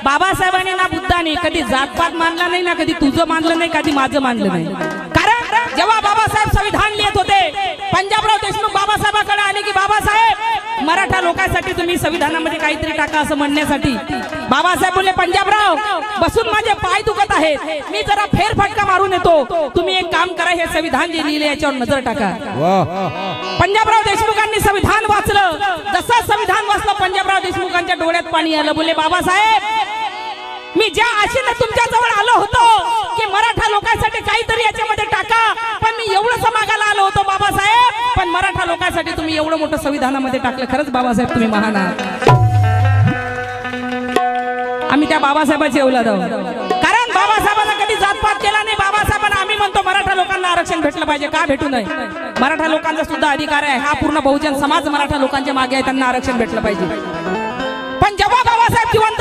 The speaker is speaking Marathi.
बाबासाहेबांनी ना बुद्धाने कधी जातपात मानला नाही ना कधी तुझं मानलं नाही कधी माझं मानलं नाही। कारण जेव्हा बाबासाहेब संविधान लिहित होते पंजाबराव देशमुख बाबासाहेबांकडे आले की बाबासाहेब मराठा लोकांसाठी तुम्ही संविधानामध्ये काहीतरी टाका असं म्हणण्यासाठी बाबासाहेब बोलले पंजाबराव बसून माझे पाय दुखत आहेत मी जरा फेरफटका मारून येतो तुम्ही एक काम करा हे संविधान जे लिहिले याच्यावर नजर टाका। पंजाबराव देशमुखांनी संविधान वाचलं जसं संविधान वाचलं पंजाबराव देशमुखांच्या डोळ्यात पाणी आलं बोलले बाबासाहेब मी ज्या आशेने तुमच्या जवळ आलो होतो की मराठा लोकांसाठी काहीतरी याच्यामध्ये टाका पण मी एवढं समागाला आलो होतो बाबासाहेब पण मराठा लोकांसाठी तुम्ही एवढं मोठं संविधानामध्ये टाकलं खरंच बाबासाहेब तुम्ही महान आहात। आम्ही त्या बाबासाहेबांची औलाद आहोत कारण बाबासाहेबांना कधी जातपात केला नाही। बाबासाहेबांना आम्ही म्हणतो मराठा लोकांना आरक्षण भेटलं पाहिजे का भेटू नये मराठा लोकांचा सुद्धा अधिकार आहे हा पूर्ण बहुजन समाज मराठा लोकांच्या मागे आहे त्यांना आरक्षण भेटलं पाहिजे। पण जेव्हा बाबासाहेब जिवंत